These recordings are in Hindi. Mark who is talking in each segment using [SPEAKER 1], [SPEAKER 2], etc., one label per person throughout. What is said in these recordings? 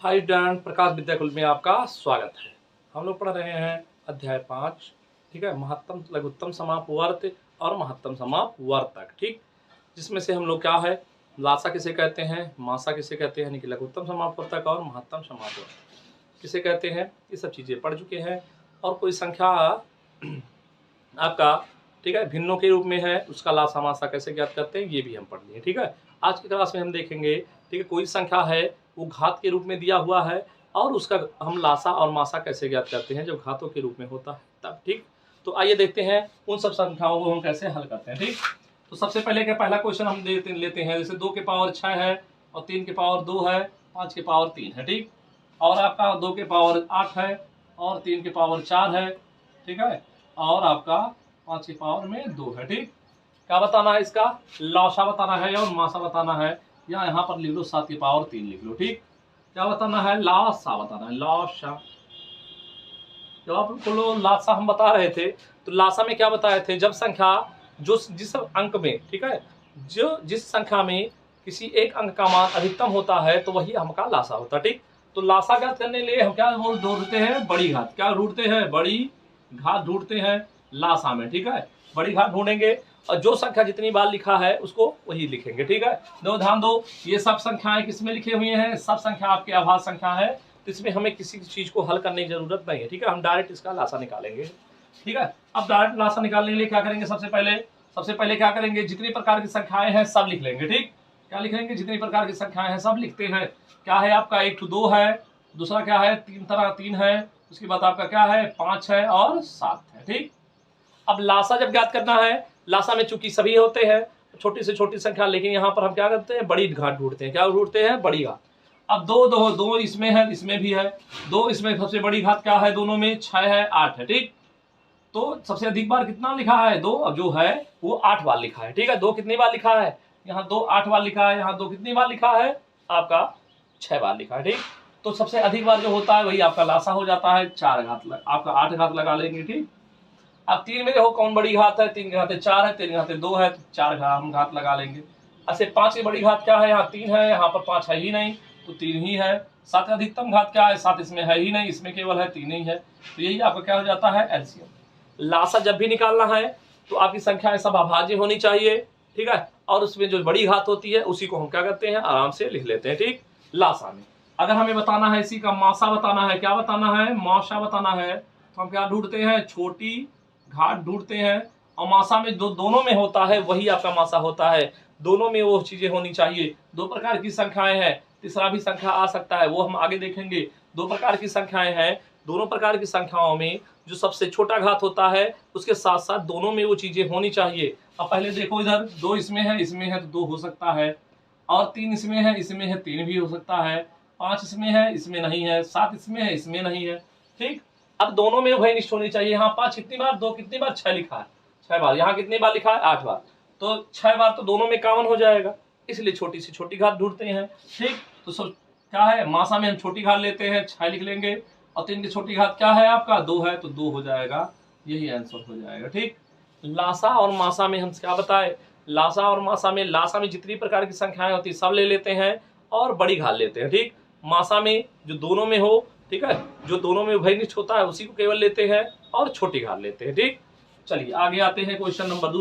[SPEAKER 1] हाय स्टूडेंट, प्रकाश विद्याकुल में आपका स्वागत है। हम लोग पढ़ रहे हैं अध्याय 5, ठीक है, महत्तम लघुत्तम समापवर्त और महत्तम समापवर्तक, ठीक, जिसमें से हम लोग क्या है, लासा किसे कहते हैं, मासा किसे कहते हैं, यानी कि लघुत्तम समापवर्तक और महत्तम समापवर्तक किसे कहते हैं, ये सब चीज़ें पढ़ चुके हैं। और कोई संख्या आपका, ठीक है, भिन्नों के रूप में है, उसका लासा मासा कैसे ज्ञात करते हैं, ये भी हम पढ़ लिए, ठीक है। आज की क्लास में हम देखेंगे, ठीक है, कोई संख्या है वो घात के रूप में दिया हुआ है और उसका हम लासा और मासा कैसे ज्ञात करते हैं जब घातों के रूप में होता है तब, ठीक। तो आइए देखते हैं उन सब संख्याओं को हम कैसे हल करते हैं, ठीक। तो सबसे पहले का पहला क्वेश्चन हम लेते हैं, जैसे 2 के पावर 6 है और 3 के पावर 2 है, 5 के पावर 3 है, ठीक। और आपका 2 के पावर 8 है और 3 के पावर 4 है, ठीक है, और आपका 5 के पावर में 2 है, ठीक। क्या बताना है, इसका लासा बताना है और मासा बताना है, या यहाँ पर लिख लो 7 की पावर 3 लिख लो, ठीक। क्या बताना है, लासा बताना है, लासा। जब आपको लासा हम बता रहे थे तो लासा में क्या बताए थे, जब संख्या जो जिस अंक में, ठीक है, जो जिस संख्या में किसी एक अंक का मान अधिकतम होता है तो वही हमका लासा होता है, ठीक। तो लासा ज्ञात करने के लिए हम क्या ढूंढते हैं, बड़ी घात। क्या ढूंढते हैं, बड़ी घात ढूंढते हैं लासा में, ठीक है। बड़ी घात ढूंढेंगे और जो संख्या जितनी बार लिखा है उसको वही लिखेंगे, ठीक है। दो ध्यान दो, ये सब संख्याएं किसमें लिखे हुए हैं, सब संख्या आपके आभास संख्या है, तो इसमें हमें किसी चीज को हल करने की जरूरत नहीं है, ठीक है। हम डायरेक्ट इसका लासा निकालेंगे, ठीक है। अब डायरेक्ट लासा निकालने के लिए क्या करेंगे, सबसे पहले क्या करेंगे, जितनी प्रकार की संख्याएं हैं सब लिख लेंगे, ठीक। क्या लिख लेंगे, जितनी प्रकार की संख्याएं हैं सब लिखते हैं। क्या है आपका, 1 to 2 है, दूसरा क्या है, 3 है, उसके बाद आपका क्या है, 5 है और 7 है, ठीक। अब लासा जब ज्ञात करना है, लासा में चूंकि सभी होते हैं छोटी से छोटी संख्या, लेकिन यहाँ पर हम क्या करते हैं, बड़ी घात ढूंढते हैं। क्या ढूंढते हैं, बड़ी घात। अब दो इसमें है, इसमें भी है, दो इसमें सबसे बड़ी घात क्या है, दोनों में 6 है 8 है, ठीक। तो सबसे अधिक बार कितना लिखा है, 2, अब जो है वो 8 बार लिखा है, ठीक है। 2 कितनी बार लिखा है, यहाँ 2 8 बार लिखा है, यहाँ 2 कितनी बार लिखा है, आपका 6 बार लिखा है, ठीक। तो सबसे अधिक बार जो होता है वही आपका लासा हो जाता है, 4 घात आपका 8 घात लगा लेंगे, ठीक। अब 3 में देखो कौन बड़ी घात है, 3 की घाते 4 है, 3 की घाते 2 है, तो 4 हम घात लगा लेंगे। ऐसे 5 की बड़ी घात क्या है, यहाँ 3 है, यहाँ पर 5 है ही नहीं, तो 3 ही है। 7 का अधिकतम घात क्या है, 7 इसमें है ही नहीं, इसमें केवल है 3 ही है, तो यही आपका क्या हो जाता है, एलसीएम। लासा जब भी निकालना है तो आपकी संख्याएं सब अभाज्य होनी चाहिए, ठीक है, और उसमें जो बड़ी घात होती है उसी को हम क्या करते हैं, आराम से लिख लेते हैं, ठीक, लासा में। अगर हमें बताना है इसी का मासा बताना है, क्या बताना है, मासा बताना है, तो हम क्या ढूंढते हैं, छोटी घाट ढूंढते हैं। और मासा में जो दोनों में होता है वही आपका मासा होता है, दोनों में वो चीजें होनी चाहिए। 2 प्रकार की संख्याएं हैं, तीसरा भी संख्या आ सकता है, वो हम आगे देखेंगे। 2 प्रकार की संख्याएं हैं, दोनों प्रकार की संख्याओं में जो सबसे छोटा घात होता है उसके साथ साथ दोनों में वो चीजें होनी चाहिए। अब पहले देखो इधर, 2 इसमें है तो 2 हो सकता है, और 3 इसमें है 3 भी हो सकता है, 5 इसमें है, इसमें नहीं है, 7 इसमें है, इसमें नहीं है, ठीक। अब दोनों में उभयनिष्ठ होनी चाहिए। यहाँ 5 कितनी बार, 2 कितनी बार, 6 लिखा है, 6 बार। यहाँ कितनी बार लिखा है, 8 बार, तो 6 बार तो दोनों में कॉमन हो जाएगा, इसलिए छोटी से छोटी घात ढूंढते हैं, ठीक। तो सब क्या है, मासा में हम छोटी घात लेते हैं, 6 लिख लेंगे, और 3 की छोटी घात क्या है आपका, 2 है, तो 2 हो जाएगा, यही आंसर हो जाएगा, ठीक। लासा और मासा में हम क्या बताए, लासा और मासा में, लासा में जितनी प्रकार की संख्याएं होती है सब ले लेते हैं और बड़ी घात लेते हैं, ठीक। मासा में जो दोनों में हो, ठीक है, जो दोनों में उभयनिष्ठ होता है उसी को केवल लेते हैं और छोटी घात लेते हैं, ठीक। चलिए आगे आते हैं, क्वेश्चन नंबर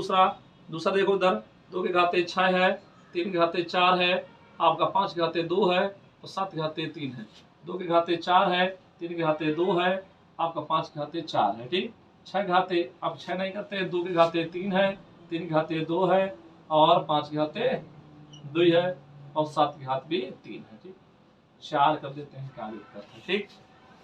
[SPEAKER 1] दूसरा देखो इधर, 2 के घाते 6 है, 3 के घाते 4 है, आपका 5 के घाते 2 है और 7 के घाते 3 है। 2 के घाते 4 है, 3 के घाते 2 है, आपका 5 के घाते 4 है, ठीक। 6 घाते आप 6 नहीं करते हैं, 2 के घाते 3 है, 3 के घाते 2 है और 5 के घाते 2 है और 7 के घात भी 3 है, ठीक। 4 कर देते हैं, क्या दिक्कत है, ठीक।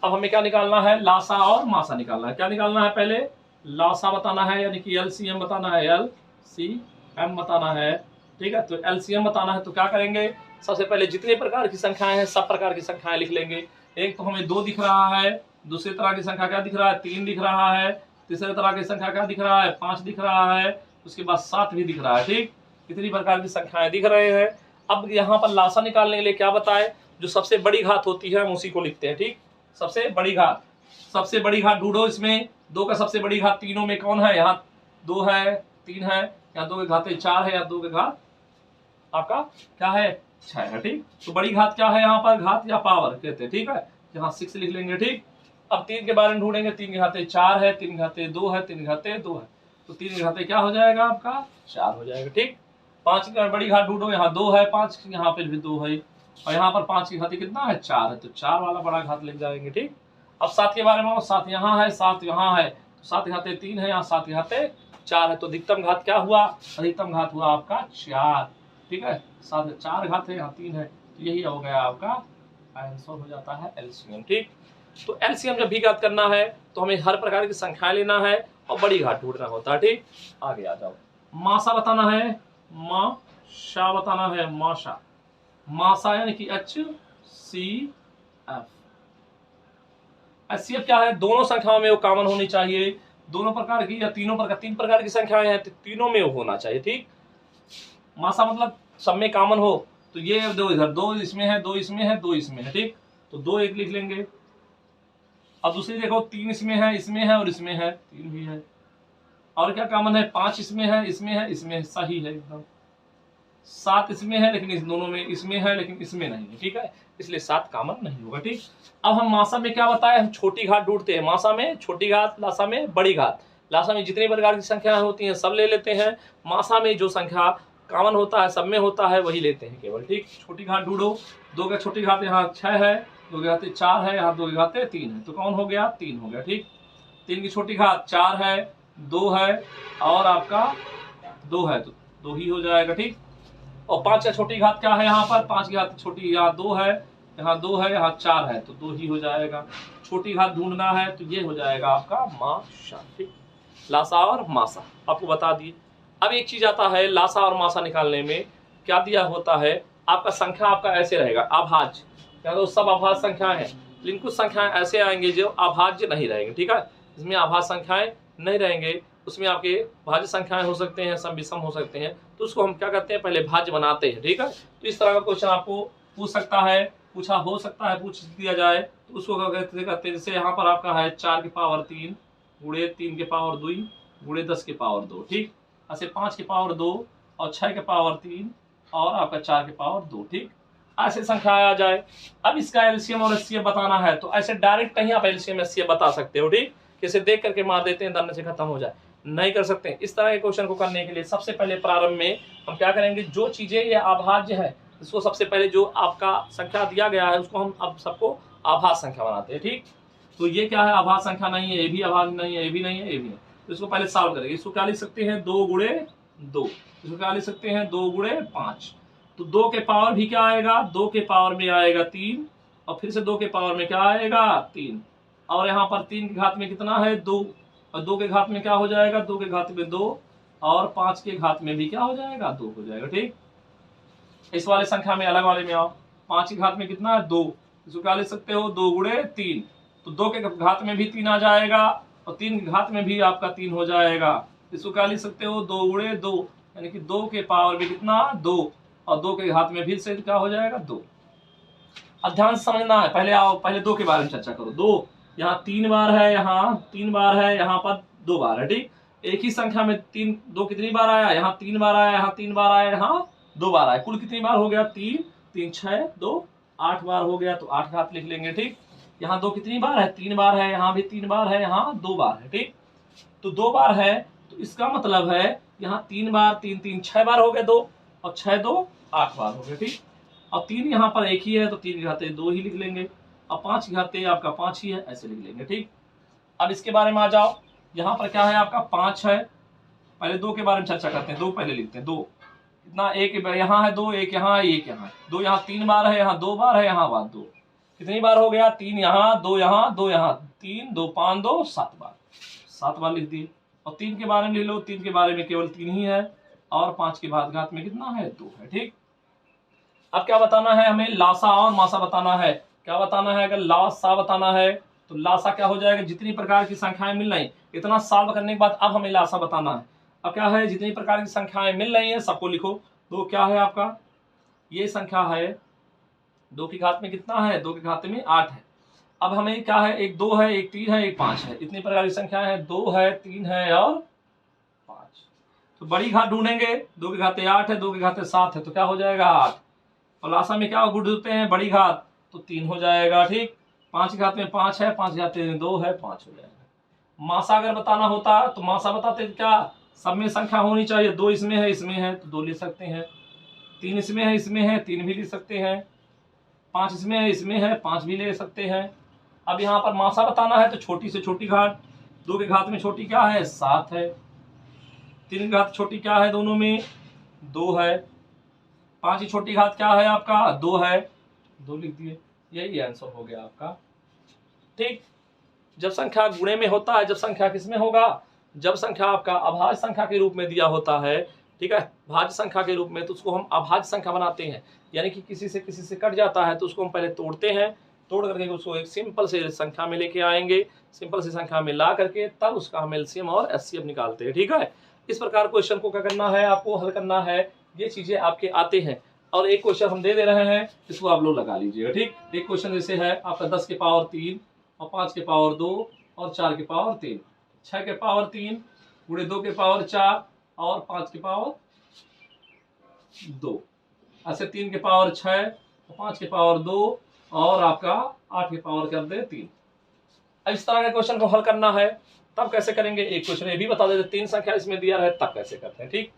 [SPEAKER 1] अब हमें क्या निकालना है, लासा और मासा निकालना है। क्या निकालना है, पहले लासा बताना है, यानी कि एलसीएम बताना है, एलसीएम बताना है, ठीक है। तो एलसीएम बताना है तो क्या करेंगे, सबसे पहले जितने प्रकार की संख्याएं हैं सब प्रकार की संख्याएं लिख लेंगे। एक तो हमें 2 दिख रहा है, दूसरी तरह की संख्या क्या दिख रहा है, 3 दिख रहा है, तीसरे तरह की संख्या क्या दिख रहा है, 5 दिख रहा है, उसके बाद 7 भी दिख रहा है, ठीक। कितनी प्रकार की संख्याएं दिख रहे हैं। अब यहाँ पर लासा निकालने के लिए क्या बताए, जो सबसे बड़ी घात होती है हम उसी को लिखते हैं, ठीक। सबसे बड़ी घात ढूंढो, इसमें 2 का सबसे बड़ी घात तीनों में कौन है, यहाँ 2 है, 3 है, यहाँ 2 के घाते 4 है, या 2 के घात आपका क्या है 6 है। ठीक, तो बड़ी घात क्या है यहाँ पर, घात या पावर कहते हैं। ठीक है, यहाँ 6 लिख लेंगे। ठीक, अब 3 के बारे में ढूंढेंगे। 3 के घाते 4 है, 3 घाते 2 है, 3 घाते 2 है, तो 3 के घाते क्या हो जाएगा आपका 4 हो जाएगा। ठीक, 5 की बड़ी घात ढूंढो, यहाँ 2 है, 5 यहाँ पे भी 2 है, और यहाँ पर 5 की घाते कितना है 4 है, तो 4 वाला बड़ा घात लिख जाएंगे। ठीक, अब 7 के बारे में, 7 यहाँ है, 7 यहाँ है, तो 7 घाते 3 है, यहाँ 7 घाते 4 है, तो अधिकतम घात क्या हुआ, अधिकतम घात हुआ आपका 4। ठीक है, 7 4 घात है, यहाँ 3 है, तो यही हो गया आपका आंसर हो जाता है एलसीएम। ठीक, तो एलसीएम जब भी घात करना है तो हमें हर प्रकार की संख्या लेना है और बड़ी घात ढूंढना होता है। ठीक, आगे आ जाओ। मासा बताना है, माशा बताना है, माशा, मासा यानी कि HCF। HCF क्या है, दोनों संख्याओं में वो कॉमन होनी चाहिए, दोनों प्रकार की या तीन प्रकार की संख्याएं हैं तो तीनों में वो होना चाहिए। ठीक, मासा मतलब सब में कॉमन हो, तो ये 2 इधर, 2 इसमें है, 2 इसमें है, 2 इसमें है। ठीक, तो 2 एक लिख लेंगे। अब दूसरी देखो, 3 इसमें है और इसमें है, 3 भी है, और क्या कॉमन है, 5 इसमें है, इसमें है, इसमें सही है एकदम। 7 इसमें है लेकिन इस दोनों में, इसमें है लेकिन इसमें नहीं है। ठीक है, इसलिए 7 कॉमन नहीं होगा। ठीक, अब हम मासा में क्या बताए, हम छोटी घात ढूंढते हैं। मासा में छोटी घात, लासा में बड़ी घात। लासा में जितनी प्रकार की संख्याएं होती हैं सब ले लेते हैं, मासा में जो संख्या कॉमन होता है, सब में होता है, वही लेते हैं केवल। ठीक, छोटी घात ढूंढो। 2 का छोटी घात यहाँ 6 है, 2 के घाते 4 है, यहाँ 2 के घाते 3 है, तो कौन हो गया 3 हो गया। ठीक, 3 की छोटी घात 4 है, 2 है और आपका 2 है, तो 2 ही हो जाएगा। ठीक, और 5 का छोटी घात क्या है, यहाँ पर 5 की घात छोटी, यहाँ 2 है, यहाँ 2 है, यहाँ 4 है, तो 2 ही हो जाएगा। छोटी घात ढूंढना है तो ये हो जाएगा आपका माशा। ठीक, लासा और मासा आपको बता दिए। अब एक चीज आता है लासा और मासा निकालने में, क्या दिया होता है आपका, संख्या आपका ऐसे रहेगा अभाज्य, क्या तो सब अभाज्य संख्याएं हैं, लेकिन कुछ संख्याएं ऐसे आएंगे जो अभाज्य नहीं रहेंगे। ठीक है, इसमें अभाज्य संख्याएं नहीं रहेंगे, उसमें आपके भाज्य संख्याएं हो सकते हैं, सम विषम हो सकते हैं, तो उसको हम क्या करते हैं पहले भाज्य बनाते हैं। ठीक है, तो इस तरह का क्वेश्चन आपको पूछ सकता है, पूछा हो सकता है, पूछ दिया जाए तो उसको क्या कहते हैं, जैसे यहाँ पर आपका है 4 की पावर 3 गुणे 3 के पावर 2 गुणे 10 के पावर 2। ठीक, ऐसे 5 के पावर 2 और 6 के पावर 3 और आपका 4 के पावर 2। ठीक, ऐसे संख्या आ जाए। अब इसका एलसीएम और एचसीएफ बताना है, तो ऐसे डायरेक्ट नहीं आप एलसीएम एचसीएफ बता सकते हो। ठीक, किसे देख करके मार देते हैं, दरने से खत्म हो जाए, नहीं कर सकते। इस तरह के क्वेश्चन को करने के लिए सबसे पहले प्रारंभ में हम क्या करेंगे, जो चीजें ये अभाज्य है इसको सबसे पहले जो आपका संख्या दिया गया है उसको हम अब सबको आभाज्य संख्या बनाते हैं। ठीक, तो ये क्या है, आभाज्य संख्या नहीं है, ये भी आभाज्य नहीं है, ये भी नहीं है, ये भी नहीं, तो इसको पहले सॉल्व करेंगे। इसको क्या लिख सकते हैं 2 गुणे 2, इसको क्या लिख सकते हैं 2 गुणे 5, तो 2 के पावर भी क्या आएगा, 2 के पावर में आएगा 3 और फिर से 2 के पावर में क्या आएगा 3, और यहाँ पर 3 के घात में कितना है 2, और 2 के घात में क्या हो जाएगा 2 के घात में 2, और 5 के घात में भी क्या हो जाएगा 2 हो जाएगा। ठीक, इस वाले संख्या में अलग वाले में आओ, 5 के घात में कितना है 2, इसको क्या लिख सकते हो 2 गुणे 3, तो 2 के घात में भी 3 आ जाएगा और 3 के घात में भी आपका 3 हो जाएगा, इसको क्या लिख सकते हो 2 गुणे 2, यानी कि 2 के पावर में कितना 2 और 2 के घात में भी से क्या हो जाएगा 2। अब ध्यान से समझना है, पहले आओ पहले 2 के बारे में चर्चा करो। 2 यहाँ 3 बार है, यहाँ 3 बार है, यहाँ पर 2 बार है। ठीक, एक ही संख्या में 2 कितनी बार आया, यहाँ 3 बार आया, यहाँ 3 बार आया, यहाँ 2 बार आया, कुल कितनी बार हो गया 3 3 6 2 8 बार हो गया, तो 8 घात लिख लेंगे। ठीक, यहाँ 2 कितनी बार है 3 बार है, यहाँ भी 3 बार है, यहाँ 2 बार है। ठीक, तो 2 बार है, तो इसका मतलब है यहाँ 3 बार 3 3 6 बार हो गए 2 और 6 2 8 बार हो गए। ठीक, और 3 यहाँ पर एक ही है तो 3 की घाते 2 ही लिख लेंगे, और 5 की घाते आपका 5 ही है, ऐसे लिख लेंगे। ठीक, अब इसके बारे में आ जाओ, यहाँ पर क्या है आपका 5 है, पहले 2 के बारे में चर्चा करते हैं। 2 पहले लिखते हैं, 2 इतना, एक यहाँ है 2, एक यहाँ है, एक यहाँ है 2, यहाँ 3 बार है, यहाँ 2 बार है, यहाँ बार 2, कितनी बार हो गया 3 यहाँ 2 यहाँ 2 यहाँ 3 2 5 2 7 बार, 7 बार लिख दिए। और 3 के बारे में लिख लो, 3 के बारे में केवल 3 ही है, और 5 के घात में कितना है 2 है। ठीक, अब क्या बताना है हमें, लासा और मासा बताना है। क्या बताना है, अगर लासा बताना है तो लासा क्या हो जाएगा, जितनी प्रकार की संख्याएं मिल रही, इतना सॉल्व करने के बाद अब हमें लासा बताना है। अब क्या है, जितनी प्रकार की संख्याएं मिल रही है सबको लिखो। 2 क्या है आपका, ये संख्या है 2 की घात में कितना है, 2 के घात में 8 है। अब हमें क्या है, एक 2 है, एक 3 है, एक 5 है, इतनी प्रकार की संख्याएं हैं, 2 है 3 है और 5। तो बड़ी घात ढूंढेंगे, 2 के घाते 8 है, 2 के घाते 7 है, तो क्या हो जाएगा 8, और लासा में क्या गुण ढूंढते हैं, बड़ी घात, तो 3 हो जाएगा। ठीक, 5 की घात में 5 है, 5 की घात में 2 है, 5 हो जाएगा। मासा अगर बताना होता तो मासा बताते क्या, सब में संख्या होनी चाहिए, 2 इसमें है तो 2 ले सकते हैं, 3 इसमें है 3 भी ले सकते हैं, 5 इसमें है 5 भी ले सकते हैं। अब यहाँ पर मासा बताना है तो छोटी से छोटी घात, 2 की घात में छोटी क्या है, 7 है, 3 की घात छोटी क्या है, दोनों में 2 है, 5 की छोटी घात क्या है आपका, 2 है, 2 लिख दिए, यही आंसर हो गया आपका। ठीक, जब संख्या गुणे में होता है, जब संख्या किसमें होगा, जब संख्या आपका अभाज्य संख्या के रूप में दिया होता है, ठीक है, भाज्य संख्या के रूप में, तो उसको हम अभाज्य संख्या बनाते हैं, यानी कि किसी से कट जाता है तो उसको हम पहले तोड़ते हैं, तोड़ करके उसको एक सिंपल से संख्या में लेके आएंगे, सिंपल से संख्या में ला करके तब उसका हम एलसीएम और एचसीएफ निकालते हैं। ठीक है, इस प्रकार क्वेश्चन को क्या करना है, आपको हल करना है, ये चीजें आपके आते हैं। और एक क्वेश्चन हम दे रहे हैं, इसको आप लोग लगा लीजिएगा। ठीक, एक क्वेश्चन जैसे है आपका 10 के पावर 3 और 5 के पावर 2 और 4 के पावर 3, 6 के पावर 3 गुणे 2 के पावर 4 और 5 के पावर 2, ऐसे 3 के पावर 6 और 5 के पावर 2 और आपका 8 के पावर कर दे 3। अब इस तरह के क्वेश्चन को हल करना है, तब कैसे करेंगे, एक क्वेश्चन ये भी बता देते, 3 संख्या इसमें दिया रहे तब कैसे करते हैं। ठीक,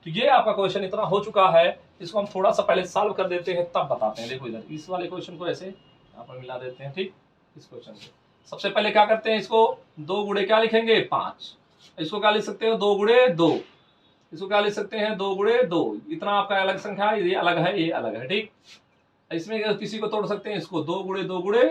[SPEAKER 1] तो ये आपका क्वेश्चन इतना हो चुका है, इसको हम थोड़ा सा पहले सॉल्व कर देते हैं तब बताते हैं। देखो इधर इस वाले क्वेश्चन को ऐसे यहाँ पर मिला देते हैं। ठीक, इस क्वेश्चन को सबसे पहले क्या करते हैं, इसको 2 गुणे क्या लिखेंगे, 5, इसको क्या लिख सकते हो, 2 गुणे 2, इसको क्या लिख सकते हैं, 2 गुणे 2, इतना आपका अलग संख्या है, ये अलग है, ये अलग है। ठीक, इसमें किसी को तोड़ सकते हैं, इसको 2 गुणे 2 गुणे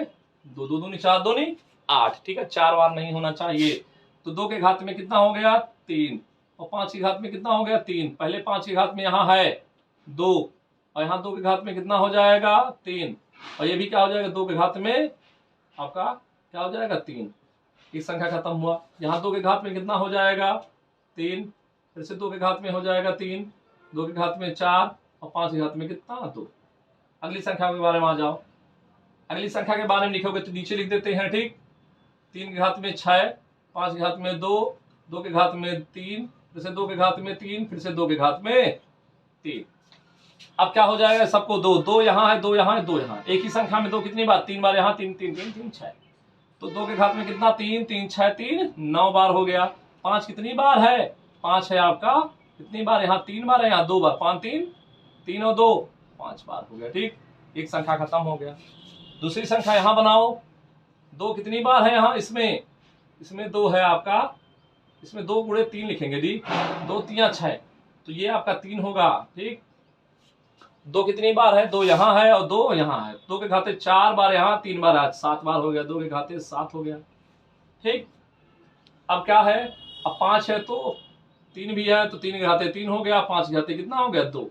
[SPEAKER 1] 2, 2 दूनी 4 दूनी 8। ठीक है, 4 बार नहीं होना चाहिए, तो 2 के घात में कितना हो गया, 3, और 5 की घात में कितना हो गया, 3, पहले 5 की घात में यहाँ है 2, और यहाँ 2 के घात में कितना हो जाएगा, 3, और ये भी क्या हो जाएगा, 2 के घात में आपका क्या हो जाएगा, 3, एक संख्या खत्म हुआ। यहाँ 2 के घात में कितना हो जाएगा, 3, फिर से 2 के घात में हो जाएगा 3, 2 के घात में 4 और 5 के घात में कितना, 2। अगली संख्या के बारे में आ जाओ, अगली संख्या के बारे में लिखोगे तो नीचे लिख देते हैं। ठीक, 3 के घात में 6, 5 के घात में 2, 2 के घात में 3, फिर से 2 के घात में 3, फिर से 2 के घात में 3। अब क्या हो जाएगा, सबको 2, 2 यहाँ है, 2 यहाँ है, 2 यहाँ, एक ही संख्या में 2 कितनी बार, 3 बार, यहाँ 3 3 3 3 6, तो 2 के घात में कितना, 3 3 6 3 9 बार हो गया। 5 कितनी बार है, 5 है आपका, कितनी बार, यहाँ 3 बार है, यहाँ 2 बार, 5 3 3 और 2 5 बार हो गया। ठीक, एक संख्या खत्म हो गया। दूसरी संख्या यहाँ बनाओ, 2 कितनी बार है, यहाँ इसमें 2 है आपका, इसमें 2 गुणे 3 लिखेंगे दी, 2 3 6, तो ये आपका 3 होगा। ठीक, 2 कितनी बार है, 2 यहाँ है और 2 यहाँ है, 2 के घाते 4 बार, यहाँ 3 बार, आज 7 बार हो गया, 2 के घाते 7 हो गया। ठीक, अब क्या है, अब 5 है तो 3 भी है, तो 3 के घाते 3 हो गया, 5 के घाते कितना हो गया, 2।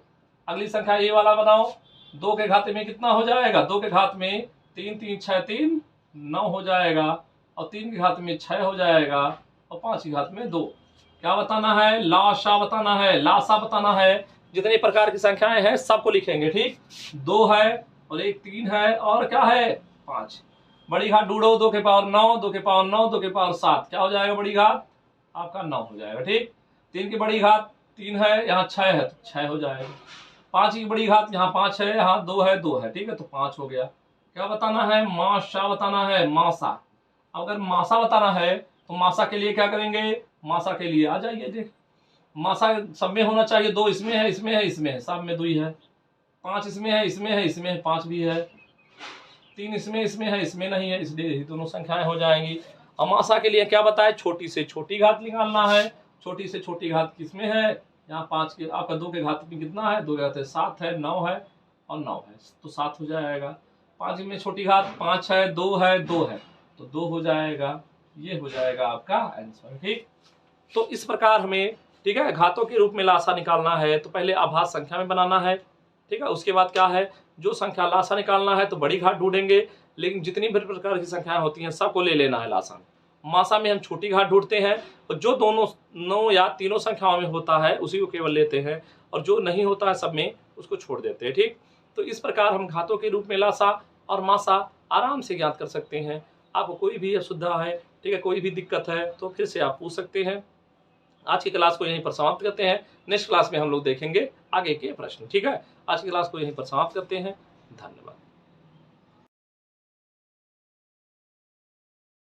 [SPEAKER 1] अगली संख्या ये वाला बनाओ, 2 के घाते में कितना हो जाएगा, 2 के घात में 3 3 6 3 9 हो जाएगा, और 3 के घात में 6 हो जाएगा, और 5 की घात में 2। क्या बताना है, लाशा बताना है, लाशा बताना है। जितने प्रकार की संख्याएं हैं सबको लिखेंगे। ठीक, 2 है और एक 3 है और क्या है, 5। बड़ी घात ढूंढो, 2 के पावर 9, 2 के पावर 9, 2 के पावर 7, क्या हो जाएगा, बड़ी घात आपका 9 हो जाएगा। ठीक, 3 की बड़ी घात 3 है, यहाँ 6 है तो 6 हो जाएगा। 5 की बड़ी घात यहाँ 5 है, यहाँ 2 है 2 है, ठीक है, तो 5 हो गया। क्या बताना है, माशा बताना है, मासा। अगर मासा बताना है तो मासा के लिए क्या करेंगे, मासा के लिए आ जाइए, देख मासा सब में होना चाहिए, 2 इसमें है, इसमें है, इसमें है, सब में 2 ही है। 5 इसमें है, इसमें है, इसमें है, 5 भी है। 3 इसमें है, इसमें नहीं है, इसलिए दोनों संख्याएं हो जाएंगी। और मासा के लिए क्या बताए, छोटी से छोटी घात निकालना है। छोटी से छोटी घात किसमें है, यहाँ 5 के आपका 2 के घात में कितना है, 2 के घात 7 है, 9 है और 9 है, तो 7 हो जाएगा। 5 में छोटी घात 5 है, 2 है, 2 है, तो 2 हो जाएगा। ये हो जाएगा आपका आंसर। ठीक, तो इस प्रकार हमें, ठीक है, घातों के रूप में लासा निकालना है तो पहले आभाज्य संख्या में बनाना है। ठीक है, उसके बाद क्या है, जो संख्या लासा निकालना है तो बड़ी घात ढूंढेंगे, लेकिन जितनी भी प्रकार की संख्याएं होती हैं सबको ले लेना है लासा में। मासा में हम छोटी घात ढूंढते हैं और जो दोनों 9 या तीनों संख्याओं में होता है उसी को केवल लेते हैं, और जो नहीं होता है सब में उसको छोड़ देते हैं। ठीक, तो इस प्रकार हम घातों के रूप में लासा और मासा आराम से ज्ञात कर सकते हैं। आपको कोई भी असुविधा है, ठीक है, कोई भी दिक्कत है तो फिर से आप पूछ सकते हैं। आज की क्लास को यहीं पर समाप्त करते हैं। नेक्स्ट क्लास में हम लोग देखेंगे आगे के प्रश्न। ठीक है, आज की क्लास को यहीं पर समाप्त करते हैं। धन्यवाद।